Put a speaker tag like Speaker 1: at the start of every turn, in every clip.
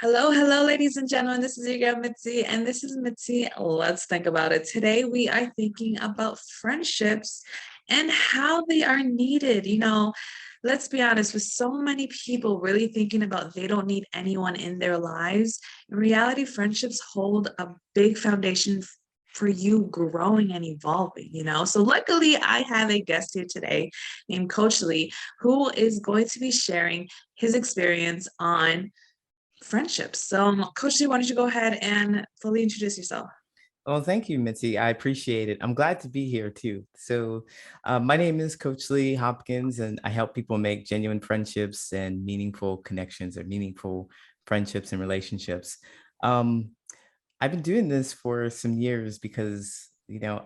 Speaker 1: Hello, hello, ladies and gentlemen. This is your girl Mitzi, and this is Mitzi. Let's think about it. Today, we are thinking about friendships and how they are needed. Let's be honest, with so many people really thinking about they don't need anyone in their lives, in reality, friendships hold a big foundation for you growing and evolving. So, luckily, I have a guest here today named Coach Lee, who is going to be sharing his experience on friendships. So, Coach Lee, why don't you go ahead and fully introduce yourself?
Speaker 2: Well, thank you, Mitzi. I appreciate it. I'm glad to be here too. My name is Coach Lee Hopkins, and I help people make genuine friendships and meaningful connections or meaningful friendships and relationships. Um, I've been doing this for some years because,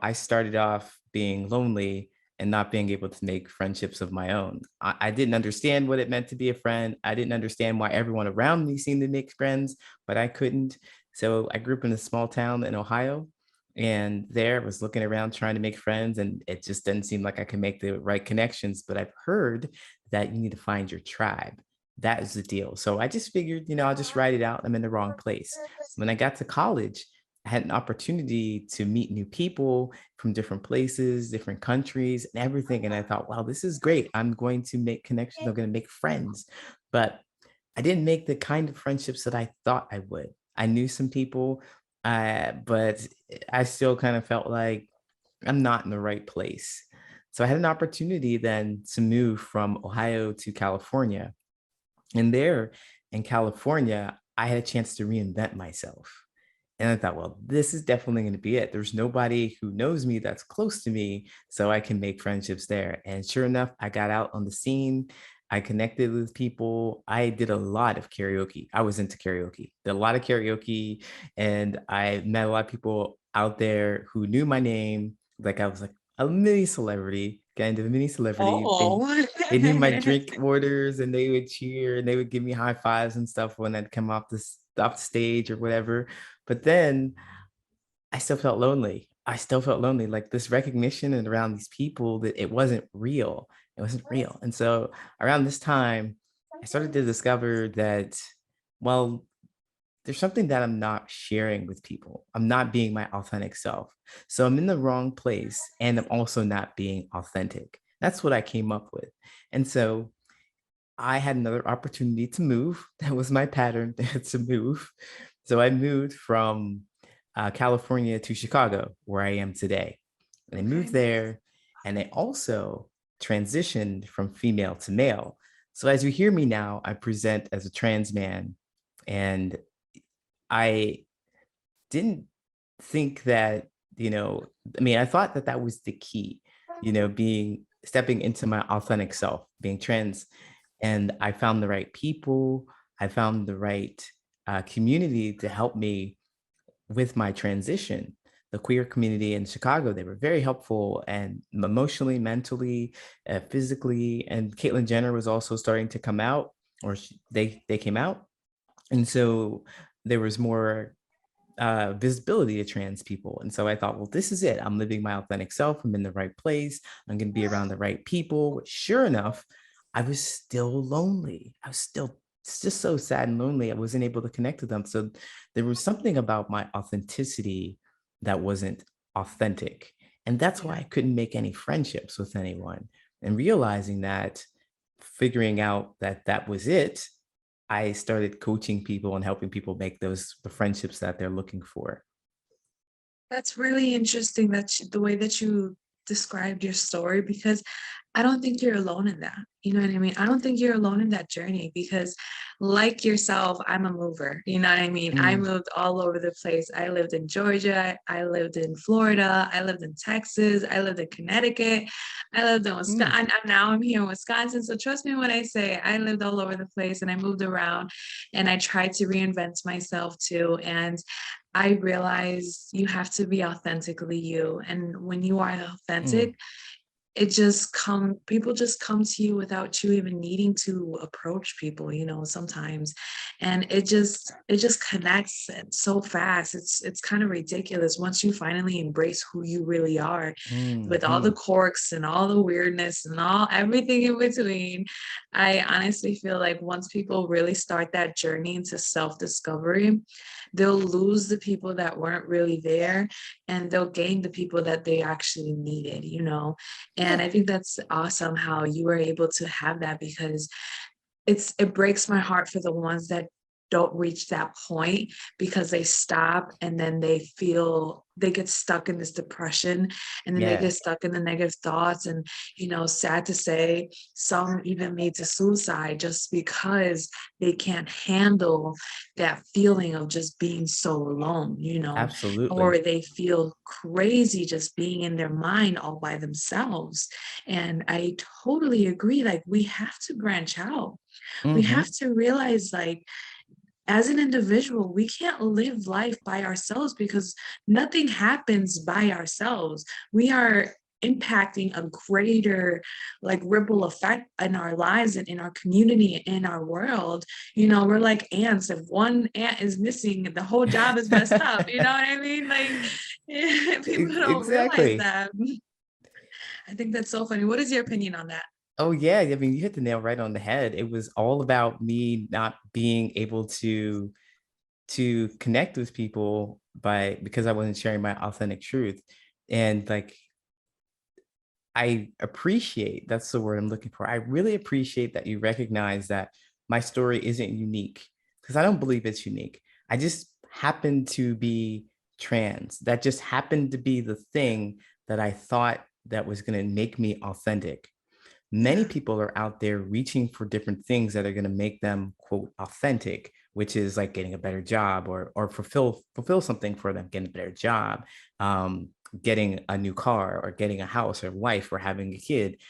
Speaker 2: I started off being lonely and not being able to make friendships of my own. I didn't understand what it meant to be a friend. I didn't understand why everyone around me seemed to make friends, but I couldn't. So I grew up in a small town in Ohio, and there I was looking around trying to make friends, and it just didn't seem like I could make the right connections. But I've heard that you need to find your tribe. That is the deal. So I just figured, I'll just write it out. I'm in the wrong place. When I got to college, I had an opportunity to meet new people from different places, different countries, and everything. And I thought, wow, this is great. I'm going to make connections. I'm going to make friends. But I didn't make the kind of friendships that I thought I would. I knew some people, but I still kind of felt like I'm not in the right place. So I had an opportunity then to move from Ohio to California. And there in California, I had a chance to reinvent myself. And I thought, well, this is definitely going to be it. There's nobody who knows me that's close to me, so I can make friendships there. And sure enough, I got out on the scene. I connected with people. I did a lot of karaoke. I was into karaoke, did a lot of karaoke, and I met a lot of people out there who knew my name. Like I was like a mini celebrity, kind of a mini celebrity.
Speaker 1: Oh,
Speaker 2: They knew my drink orders and they would cheer and they would give me high fives and stuff when I'd come off the stage or whatever. But then I still felt lonely. I still felt lonely, like this recognition and around these people that it wasn't real. It wasn't real. And so around this time, I started to discover that, well, there's something that I'm not sharing with people. I'm not being my authentic self. So I'm in the wrong place and I'm also not being authentic. That's what I came up with. And so I had another opportunity to move. That was my pattern to move. So I moved from California to Chicago, where I am today. And I moved
Speaker 1: okay.
Speaker 2: there and I also transitioned from female to male. So as you hear me now, I present as a trans man. And I didn't think that, I thought that that was the key, being stepping into my authentic self, being trans. And I found the right people. I found the right community to help me with my transition. The queer community in Chicago, they were very helpful and emotionally, mentally, physically. And Caitlyn Jenner was also starting to come out, or they came out. And so there was more visibility to trans people. And so I thought, well, this is it. I'm living my authentic self. I'm in the right place. I'm going to be around the right people. Sure enough, I was still lonely. I was still it's just so sad and lonely. I wasn't able to connect with them. So there was something about my authenticity that wasn't authentic. And that's why
Speaker 1: Yeah.
Speaker 2: I couldn't make any friendships with anyone. And realizing that, figuring out that that was it, I started coaching people and helping people make the friendships that they're looking for.
Speaker 1: That's really interesting the way that you described your story, because I don't think you're alone in that. You know what I mean? I don't think you're alone in that journey because, like yourself, I'm a mover. You know what I mean? I
Speaker 2: Mm,
Speaker 1: moved all over the place. I lived in Georgia. I lived in Florida. I lived in Texas. I lived in Connecticut. I lived in
Speaker 2: mm,
Speaker 1: Wisconsin. Now I'm here in Wisconsin. So trust me when I say I lived all over the place and I moved around and I tried to reinvent myself too. And I realized you have to be authentically you. And when you are
Speaker 2: mm,
Speaker 1: authentic, it just come people just come to you without you even needing to approach people, sometimes. And it just connects it so fast. It's kind of ridiculous once you finally embrace who you really are, with all the
Speaker 2: Mhm.
Speaker 1: quirks and all the weirdness and all everything in between. I honestly feel like once people really start that journey into self-discovery, they'll lose the people that weren't really there, and they'll gain the people that they actually needed. And
Speaker 2: Yeah,
Speaker 1: I think that's awesome how you were able to have that, because it breaks my heart for the ones that don't reach that point, because they stop and then they get stuck in this depression, and then they
Speaker 2: yeah,
Speaker 1: get stuck in the negative thoughts, and sad to say, some even made to suicide just because they can't handle that feeling of just being so alone, or
Speaker 2: absolutely.
Speaker 1: they feel crazy just being in their mind all by themselves. And I totally agree, like we have to branch out. We have
Speaker 2: Mhm.
Speaker 1: to realize, like, as an individual, we can't live life by ourselves, because nothing happens by ourselves. We are impacting a greater, like, ripple effect in our lives and in our community, in our world. We're like ants. If one ant is missing, the whole job is messed up. You know what I mean? Like, people don't realize
Speaker 2: Exactly.
Speaker 1: that. I think that's so funny. What is your opinion on that?
Speaker 2: Oh yeah, I mean, you hit the nail right on the head. It was all about me not being able to connect with people by because I wasn't sharing my authentic truth. And like I appreciate, that's the word I'm looking for. I really appreciate that you recognize that my story isn't unique, because I don't believe it's unique. I just happen to be trans. That just happened to be the thing that I thought that was going to make me authentic. Many
Speaker 1: Yeah.
Speaker 2: people are out there reaching for different things that are going to make them quote authentic, which is like getting a better job, or fulfill something for them, getting a better job, um, getting a new car, or getting a house or wife, or having a kid.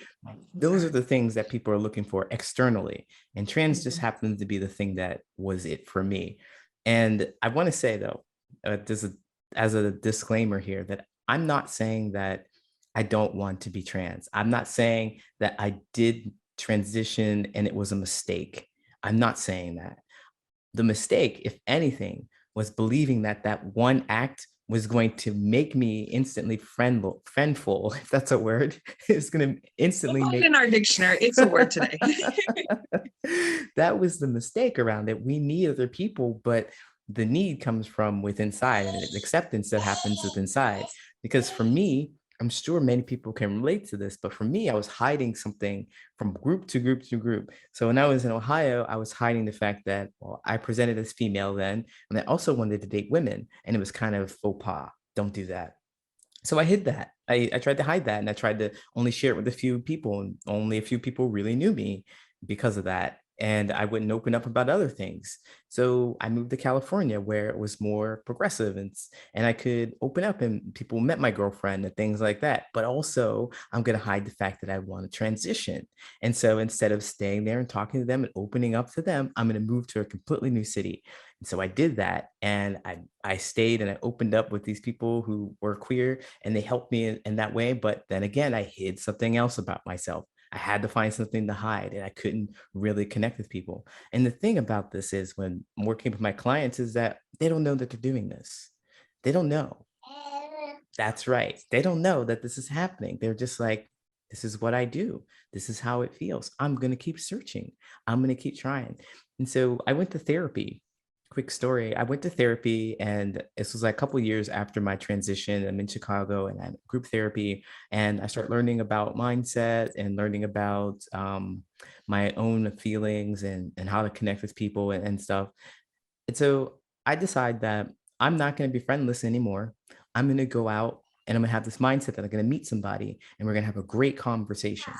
Speaker 2: Those are
Speaker 1: Okay.
Speaker 2: the things that people are looking for externally, and trans just
Speaker 1: Mhm.
Speaker 2: happens to be the thing that was it for me. And I want to say though, there's a as a disclaimer here, that I'm not saying that I don't want to be trans. I'm not saying that I did transition and it was a mistake. I'm not saying that. The mistake, if anything, was believing that that one act was going to make me instantly friendful, if that's a word. It's going to
Speaker 1: We'll
Speaker 2: instantly
Speaker 1: put it
Speaker 2: make
Speaker 1: in our dictionary. It's a word today.
Speaker 2: that was the mistake around it. We need other people, but the need comes from within inside, and the acceptance that happens within inside. Because for me, I'm sure many people can relate to this, but for me, I was hiding something from group to group to group. So when I was in Ohio, I was hiding the fact that, well, I presented as female then, and I also wanted to date women, and it was kind of faux pas. Don't do that. So I hid that. I tried to hide that, and I tried to only share it with a few people, and only a few people really knew me because of that. And I wouldn't open up about other things. So I moved to California, where it was more progressive, and I could open up, and people met my girlfriend and things like that. But also, I'm going to hide the fact that I want to transition. And so instead of staying there and talking to them and opening up to them, I'm going to move to a completely new city. And so I did that, and I stayed and I opened up with these people who were queer, and they helped me in that way. But then again, I hid something else about myself. I had to find something to hide, and I couldn't really connect with people. And the thing about this is, when I'm working with my clients, is that they don't know that they're doing this. They don't know. That's right. They don't know that this is happening. They're just like, this is what I do. This is how it feels. I'm going to keep searching. I'm going to keep trying. And so I went to therapy. Quick story. I went to therapy, and this was like a couple of years after my transition. I'm in Chicago, and I'm group therapy, and I start learning about mindset and learning about my own feelings, and how to connect with people, and stuff. And so I decide that I'm not going to be friendless anymore. I'm going to go out, and I'm going to have this mindset that I'm going to meet somebody, and we're going to have a great conversation.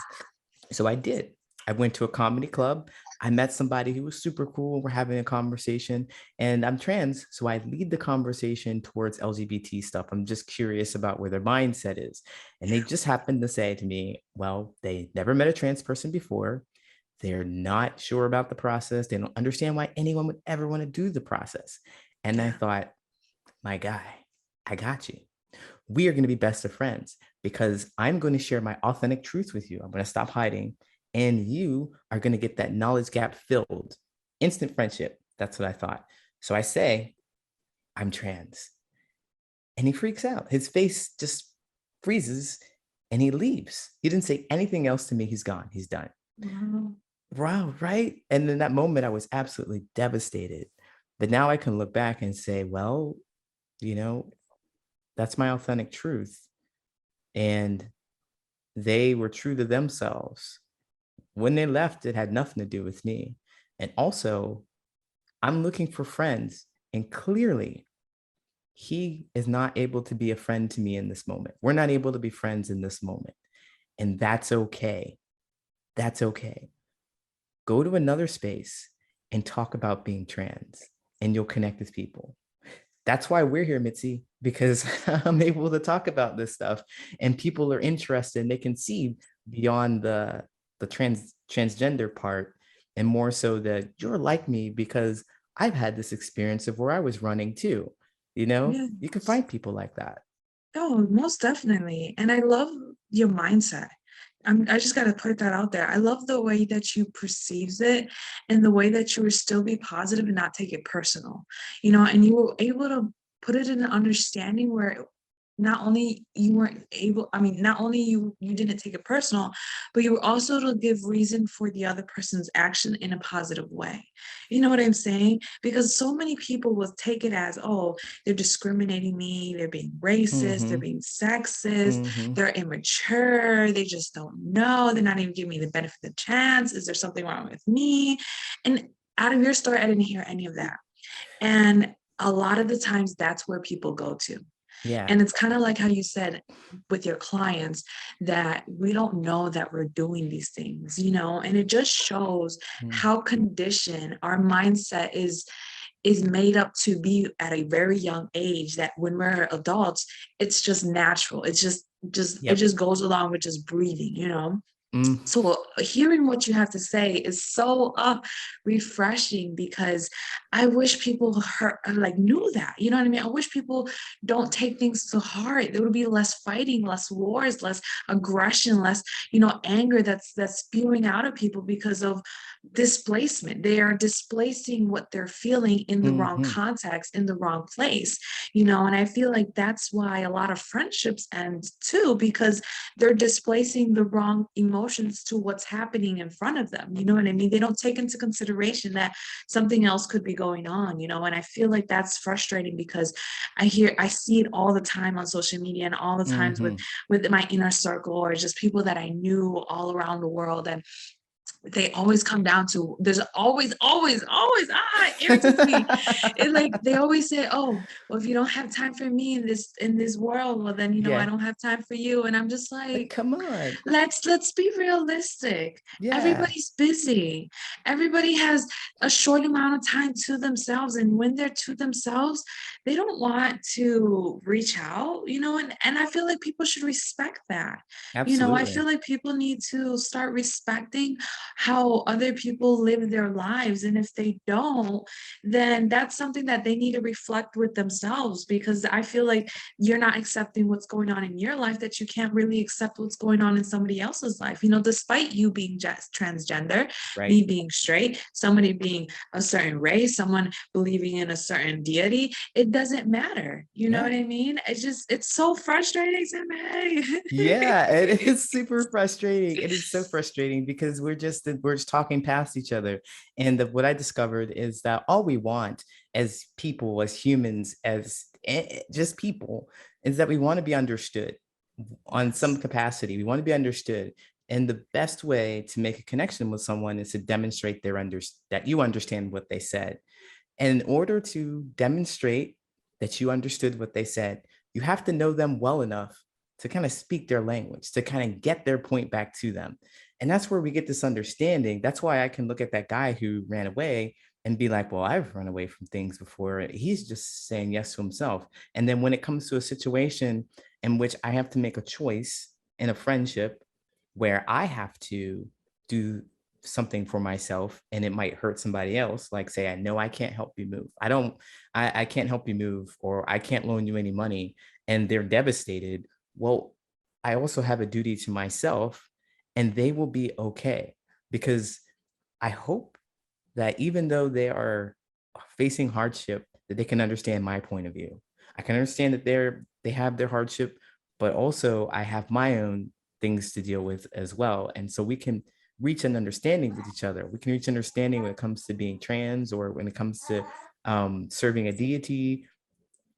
Speaker 2: So I did. I went to a comedy club. I met somebody who was super cool. We're having a conversation, and I'm trans. So I lead the conversation towards LGBT stuff. I'm just curious about where their mindset is. And they just happened to say to me, well, they never met a trans person before. They're not sure about the process. They don't understand why anyone would ever want to do the process. And I
Speaker 1: Yeah.
Speaker 2: thought, my guy, I got you. We are going to be best of friends. because I'm going to share my authentic truth with you. I'm going to stop hiding, and you are going to get that knowledge gap filled. Instant friendship. That's what I thought. So I say, I'm trans. And he freaks out. His face just freezes and he leaves. He didn't say anything else to me. He's gone. He's done.
Speaker 1: Wow.
Speaker 2: Wow, right? And in that moment, I was absolutely devastated. But now I can look back and say, well, you know, that's my authentic truth. And they were true to themselves. When they left, it had nothing to do with me. And also, I'm looking for friends. And clearly, he is not able to be a friend to me in this moment. We're not able to be friends in this moment. And that's okay. That's okay. Go to another space and talk about being trans, and you'll connect with people. That's why we're here, Mitzi, because I'm able to talk about this stuff and people are interested and they can see beyond the transgender part, and more so that you're like me because I've had this experience of where I was running too. You can
Speaker 1: Yes.
Speaker 2: find people like that.
Speaker 1: Oh, most definitely. And I love your mindset. I just got to put that out there. I love the way that you perceives it and the way that you will still be positive and not take it personal, and you were able to put it in an understanding where not only you weren't able, I mean, not only you didn't take it personal, but you were also to give reason for the other person's action in a positive way. You know what I'm saying? Because so many people will take it as, oh, they're discriminating me, they're being racist, they're
Speaker 2: Mm-hmm.
Speaker 1: being sexist,
Speaker 2: Mm-hmm.
Speaker 1: they're immature, they just don't know, they're not even giving me the benefit of the chance. Is there something wrong with me? And out of your story, I didn't hear any of that. And a lot of the times that's where people go to.
Speaker 2: Yeah.
Speaker 1: And it's kind of like how you said with your clients that we don't know that we're doing these things, and it just shows
Speaker 2: Mm.
Speaker 1: how conditioned our mindset is made up to be at a very young age, that when we're adults, it's just natural. It's just it
Speaker 2: Yep.
Speaker 1: just goes along with just breathing.
Speaker 2: Mm.
Speaker 1: So hearing what you have to say is so refreshing, because I wish people heard, like, knew that. You know what I mean? I wish people don't take things to heart. There would be less fighting, less wars, less aggression, less anger that's spewing out of people because of displacement. They are displacing what they're feeling in the wrong
Speaker 2: Mm-hmm.
Speaker 1: context, in the wrong place. And I feel like that's why a lot of friendships end too, because they're displacing the wrong emotions to what's happening in front of them. You know what I mean? They don't take into consideration that something else could be going on, and I feel like that's frustrating, because I see it all the time on social media, and all the times with
Speaker 2: Mm-hmm.
Speaker 1: my inner circle, or just people that I knew all around the world. And they always come down to, there's always it irritates me. It, like, they always say, oh, well, if you don't have time for me in this world, well, then I
Speaker 2: Yeah.
Speaker 1: don't have time for you. And I'm just
Speaker 2: Like,
Speaker 1: like,
Speaker 2: come on.
Speaker 1: let's be realistic.
Speaker 2: Yeah.
Speaker 1: Everybody's busy. Everybody has a short amount of time to themselves, and when they're to themselves, they don't want to reach out, and I feel like people should respect that. I feel
Speaker 2: Absolutely.
Speaker 1: like people need to start respecting how other people live their lives, and if they don't, then that's something that they need to reflect with themselves, because I feel like you're not accepting what's going on in your life, that you can't really accept what's going on in somebody else's life. Despite you being just transgender, me
Speaker 2: Right.
Speaker 1: being straight, somebody being a certain race, someone believing in a certain deity, it doesn't matter. You know
Speaker 2: Yeah.
Speaker 1: what I mean? It's so frustrating to me.
Speaker 2: Yeah, it is super frustrating. It is so frustrating because we're just talking past each other. And what I discovered is that all we want as people, as humans, as just people, is that we want to be understood on some
Speaker 1: Yes.
Speaker 2: capacity. We want to be understood. And the best way to make a connection with someone is to demonstrate that you understand what they said. And in order to demonstrate that you understood what they said, you have to know them well enough to kind of speak their language, to kind of get their point back to them. And that's where we get this understanding. That's why I can look at that guy who ran away and be like, well, I've run away from things before. He's just saying yes to himself. And then when it comes to a situation in which I have to make a choice in a friendship where I have to do something for myself and it might hurt somebody else, like say, I know I can't help you move, I can't help you move, or I can't loan you any money, and they're devastated. Well, I also have a duty to myself, and they will be okay. Because I hope that even though they are facing hardship, that they can understand my point of view. I can understand that they have their hardship, but also I have my own things to deal with as well. And so we can reach an understanding with each other. We can reach understanding when it comes to being trans, or when it comes to serving a deity,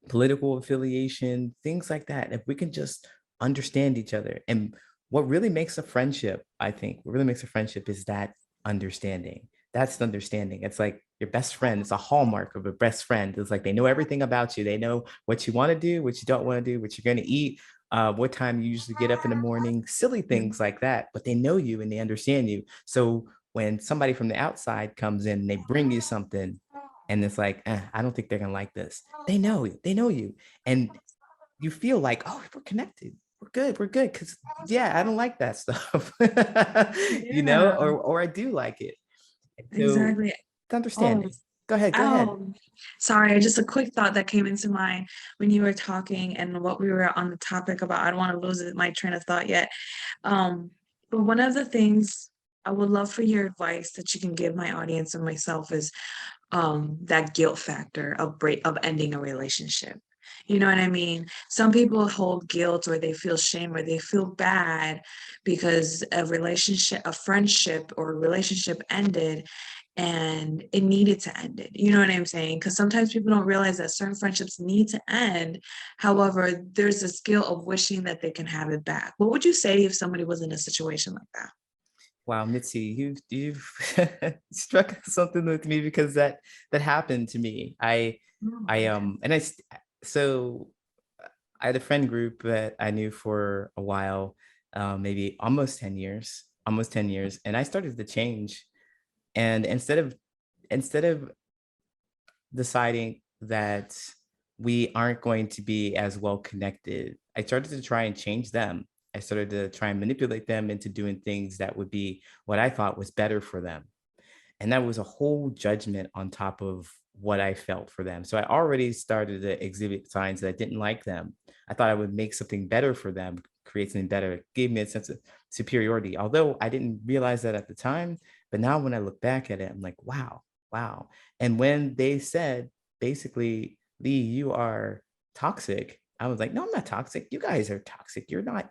Speaker 2: political affiliation, things like that. If we can just understand each other. And what really makes a friendship, I think, what really makes a friendship is that understanding. That's the understanding. It's like your best friend. It's a hallmark of a best friend. It's like they know everything about you. They know what you want to do, what you don't want to do, what you're going to eat, what time you usually get up in the morning, silly things like that. But they know you and they understand you. So when somebody from the outside comes in and they bring you something, and it's like, I don't think they're gonna like this. They know you, and you feel like, oh, we're connected, we're good, because yeah, I don't like that stuff,
Speaker 1: Yeah,
Speaker 2: or I do like it. So
Speaker 1: exactly.
Speaker 2: it's
Speaker 1: Oh,
Speaker 2: understanding. Go ahead.
Speaker 1: oh, sorry, just a quick thought that came into mind when you were talking and what we were on the topic about. I don't want to lose my train of thought yet. But one of the things I would love for your advice that you can give my audience and myself is that guilt factor of ending a relationship. You know what I mean? Some people hold guilt, or they feel shame, or they feel bad because a friendship or a relationship ended and it needed to end it. You know what I'm saying? Because sometimes people don't realize that certain friendships need to end. However, there's a skill of wishing that they can have it back. What would you say if somebody was in a situation like that?
Speaker 2: Wow, Mitzi, you've struck something with me, because that happened to me.
Speaker 1: Oh,
Speaker 2: I
Speaker 1: okay.
Speaker 2: and I st- so I had a friend group that I knew for a while, maybe almost 10 years, and I started to change. And instead of deciding that we aren't going to be as well connected, I started to try and change them. I started to try and manipulate them into doing things that would be what I thought was better for them. And that was a whole judgment on top of what I felt for them. So I already started to exhibit signs that I didn't like them. I thought I would make something better for them, create something better. It gave me a sense of superiority, although I didn't realize that at the time. But now when I look back at it, I'm like, wow, wow. And when they said, basically, Lee, you are toxic, I was like, no, I'm not toxic. You guys are toxic. You're not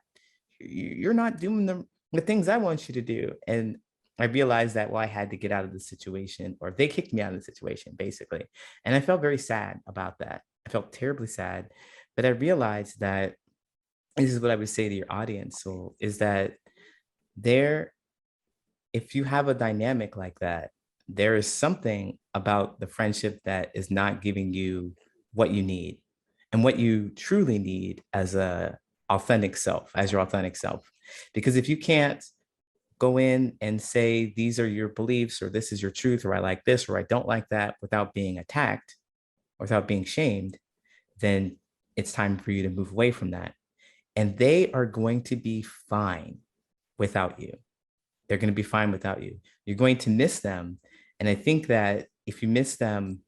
Speaker 2: doing the things I want you to do. And I realized that, well, I had to get out of the situation, or they kicked me out of the situation, basically. And I felt very sad about that. I felt terribly sad. But I realized that this is what I would say to your audience. So is that there, if you have a dynamic like that, there is something about the friendship that is not giving you what you need and what you truly need as your authentic self. Because if you can't go in and say, these are your beliefs, or this is your truth, or I like this, or I don't like that, without being attacked or without being shamed, then it's time for you to move away from that. And they are going to be fine without you. They're going to be fine without you. You're going to miss them. And I think that if you miss them,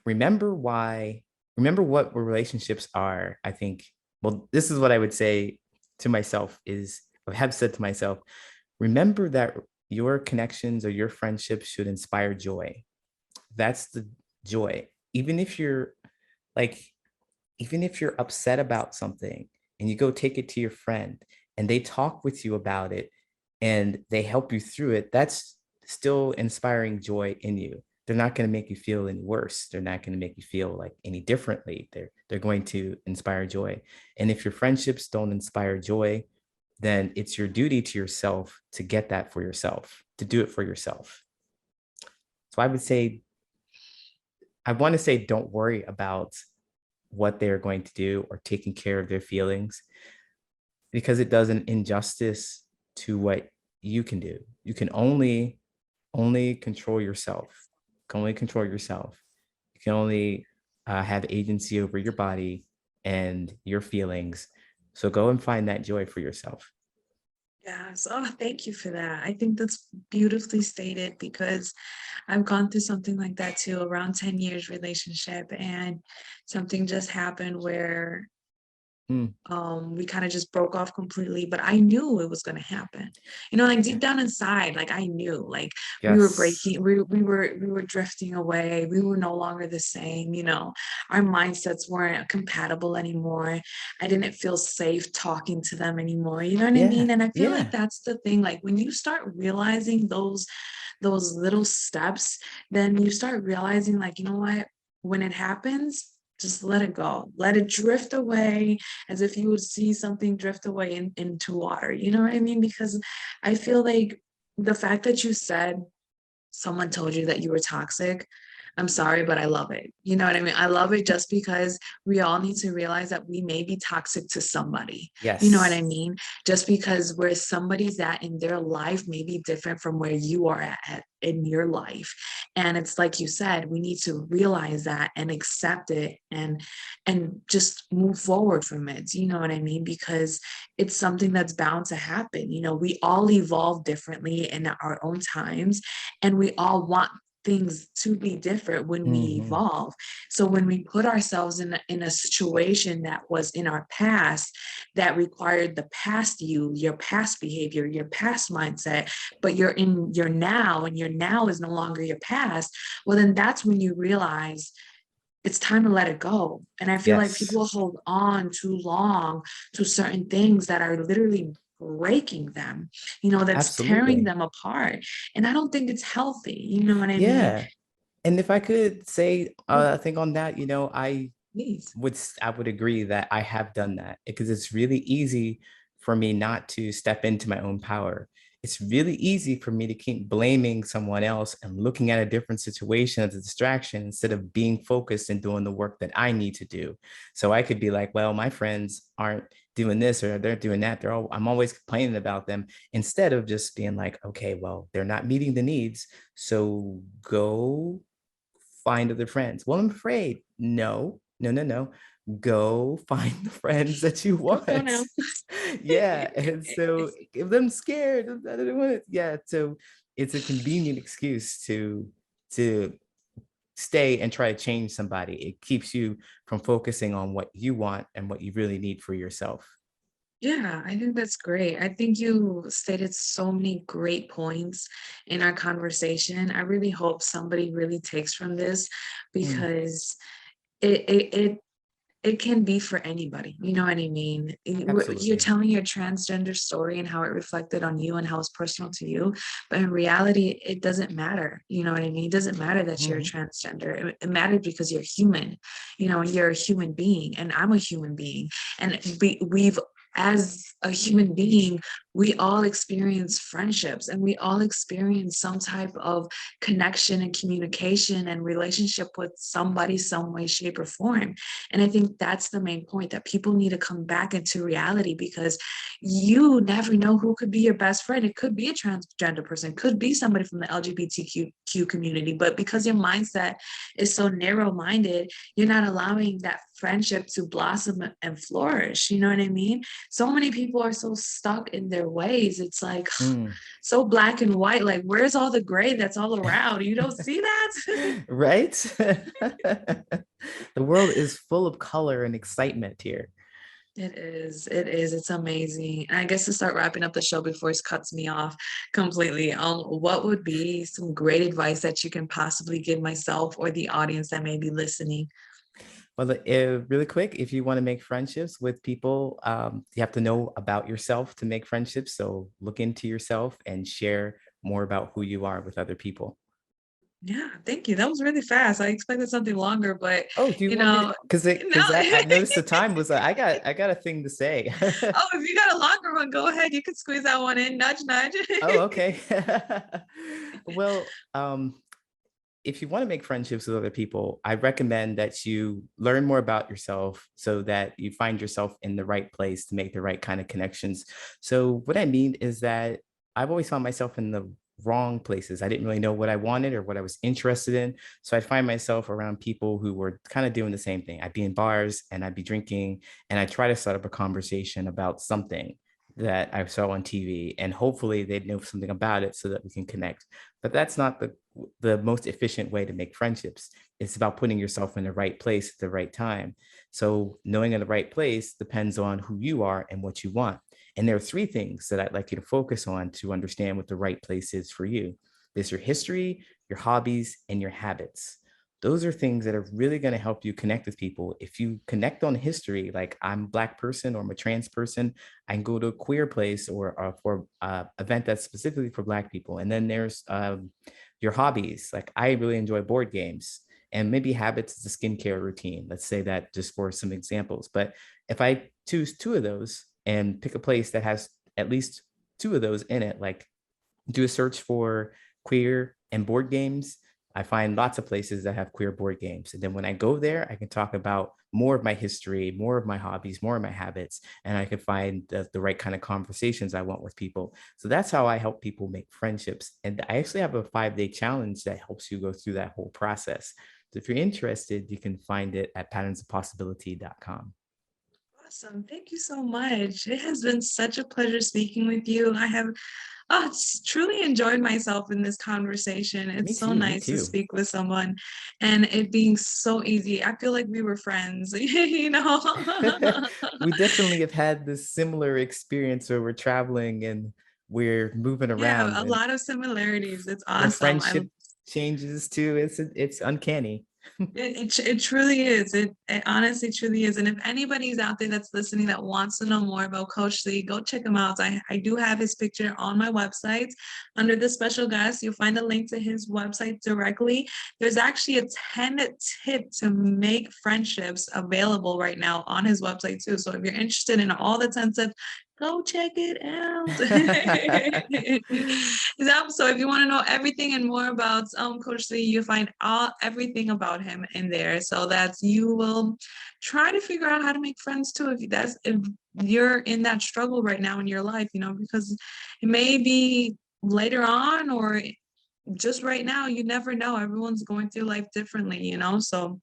Speaker 2: remember why, remember what relationships are. I think, well, this is what I would say to myself is, or have said to myself, remember that your connections or your friendships should inspire joy. That's the joy. Even if you're like, even if you're upset about something and you go take it to your friend and they talk with you about it and they help you through it, that's still inspiring joy in you. They're not going to make you feel any worse. They're not going to make you feel like any differently. They're going to inspire joy. And if your friendships don't inspire joy, then it's your duty to yourself to get that for yourself, to do it for yourself. So I would say, I want to say, don't worry about what they're going to do or taking care of their feelings, because it does an injustice to what you can do. You can only control yourself. You can only control yourself. You can only have agency over your body and your feelings. So go and find that joy for yourself.
Speaker 1: Yes. Oh, thank you for that. I think that's beautifully stated because I've gone through something like that too, around 10 years relationship, and something just happened where
Speaker 2: Mm,
Speaker 1: We kind of just broke off completely, but I knew it was going to happen. Like
Speaker 2: yeah.
Speaker 1: deep down inside, like I knew, like we were
Speaker 2: Yes.
Speaker 1: breaking, we were drifting away. We were no longer the same. Our mindsets weren't compatible anymore. I didn't feel safe talking to them anymore. You know what I
Speaker 2: Yeah.
Speaker 1: mean? And I feel like
Speaker 2: Yeah.
Speaker 1: that's the thing. Like when you start realizing those little steps, then you start realizing, like, you know what? When it happens, just let it go. Let it drift away as if you would see something drift away into water. You know what I mean? Because I feel like the fact that you said someone told you that you were toxic, I'm sorry, but I love it. You know what I mean? I love it just because we all need to realize that we may be toxic to somebody. You know what I
Speaker 2: Yes.
Speaker 1: mean? Just because where somebody's at in their life may be different from where you are at in your life. And it's like you said, we need to realize that and accept it and just move forward from it. You know what I mean? Because it's something that's bound to happen. We all evolve differently in our own times, and we all want things to be different when we
Speaker 2: Hmm.
Speaker 1: evolve. So when we put ourselves in a situation that was in our past that required the past you, your past behavior, your past mindset, but you're in your now, and your now is no longer your past, well, then that's when you realize it's time to let it go. And I feel like
Speaker 2: Yes.
Speaker 1: people hold on too long to certain things that are literally breaking them, that's tearing
Speaker 2: Absolutely.
Speaker 1: them apart. And I don't think it's healthy. You know what I mean?
Speaker 2: Yeah. And if I could say,
Speaker 1: Oh,
Speaker 2: I think on that,
Speaker 1: please.
Speaker 2: I would agree that I have done that because it's really easy for me not to step into my own power. It's really easy for me to keep blaming someone else and looking at a different situation as a distraction instead of being focused and doing the work that I need to do. So I could be like, well, my friends aren't doing this or they're doing that. I'm always complaining about them instead of just being like, okay, well, they're not meeting the needs. So go find other friends. Well, I'm afraid. No, no, no, no. Go find the friends that you
Speaker 1: Go
Speaker 2: want.
Speaker 1: now.
Speaker 2: Yeah. And so if them scared, I don't want it. Yeah. So it's a convenient excuse to stay and try to change somebody. It keeps you from focusing on what you want and what you really need for yourself.
Speaker 1: Yeah, I think that's great. I think you stated so many great points in our conversation. I really hope somebody really takes from this,
Speaker 2: Mm,
Speaker 1: because it can be for anybody. You know what I mean? You're
Speaker 2: absolutely.
Speaker 1: telling your transgender story and how it reflected on you and how it's personal to you. But in reality, it doesn't matter. You know what I mean? It doesn't matter that you're a
Speaker 2: Mhm.
Speaker 1: transgender. It matters because you're human, and you're a human being, and I'm a human being. And as a human being, we all experience friendships, and we all experience some type of connection and communication and relationship with somebody, some way, shape, or form. And I think that's the main point, that people need to come back into reality, because you never know who could be your best friend. It could be a transgender person, it could be somebody from the LGBTQ community. But because your mindset is so narrow minded, you're not allowing that friendship to blossom and flourish. You know what I mean? So many people are so stuck in their ways. It's like
Speaker 2: Mm.
Speaker 1: so black and white. Like, where's all the gray that's all around? You don't see that?
Speaker 2: Right? The world is full of color and excitement here.
Speaker 1: It is. It is. It's amazing. And I guess to start wrapping up the show before it cuts me off completely, what would be some great advice that you can possibly give myself or the audience that may be listening?
Speaker 2: Well, really quick, if you want to make friendships with people, you have to know about yourself to make friendships. So look into yourself and share more about who you are with other people.
Speaker 1: Yeah, thank you. That was really fast. I expected something longer, but
Speaker 2: Oh, do you
Speaker 1: you
Speaker 2: want me to?
Speaker 1: know,
Speaker 2: Because
Speaker 1: no.
Speaker 2: I noticed the time was. I got a thing to say.
Speaker 1: Oh, if you got a longer one, go ahead. You can squeeze that one in. Nudge, nudge.
Speaker 2: Oh, okay. Well, if you want to make friendships with other people, I recommend that you learn more about yourself so that you find yourself in the right place to make the right kind of connections. So, what I mean is that I've always found myself in the wrong places. I didn't really know what I wanted or what I was interested in. So, I'd find myself around people who were kind of doing the same thing. I'd be in bars and I'd be drinking and I'd try to set up a conversation about something. that I saw on TV, and hopefully they'd know something about it so that we can connect. But that's not the most efficient way to make friendships. It's about putting yourself in the right place at the right time. So knowing in the right place depends on who you are and what you want. And there are three things that I'd like you to focus on to understand what the right place is for you. There's your history, your hobbies, and your habits. Those are things that are really going to help you connect with people. If you connect on history, like I'm a Black person or I'm a trans person, I can go to a queer place or for event that's specifically for Black people. And then there's your hobbies. Like I really enjoy board games, and maybe habits is a skincare routine. Let's say that just for some examples. But if I choose two of those and pick a place that has at least two of those in it, like do a search for queer and board games, I find lots of places that have queer board games. And then when I go there, I can talk about more of my history, more of my hobbies, more of my habits, and I can find the right kind of conversations I want with people. So that's how I help people make friendships. And I actually have a 5-day challenge that helps you go through that whole process. So if you're interested, you can find it at patternsofpossibility.com.
Speaker 1: Awesome. Thank you so much. It has been such a pleasure speaking with you. I have truly enjoyed myself in this conversation.
Speaker 2: Me
Speaker 1: It's so
Speaker 2: too. Me
Speaker 1: nice to
Speaker 2: too.
Speaker 1: speak with someone and it being so easy. I feel like we were friends, you know?
Speaker 2: We definitely have had this similar experience where we're traveling and we're moving
Speaker 1: Yeah,
Speaker 2: around,
Speaker 1: a
Speaker 2: and
Speaker 1: lot of similarities. It's
Speaker 2: the
Speaker 1: awesome.
Speaker 2: friendship changes too. It's uncanny.
Speaker 1: It truly is. It honestly truly is. And if anybody's out there that's listening that wants to know more about Coach Lee, go check him out. I do have his picture on my website under the special guest. You'll find a link to his website directly. There's actually a 10 tip to make friendships available right now on his website too. So if you're interested in all the 10 tips, go check it out. So if you want to know everything and more about Coach Lee, you find everything about him in there. So that you will try to figure out how to make friends too. If you're in that struggle right now in your life, because it may be later on or just right now, you never know. Everyone's going through life differently. So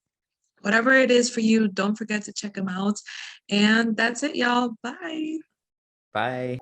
Speaker 1: whatever it is for you, don't forget to check him out. And that's it, y'all. Bye.
Speaker 2: Bye.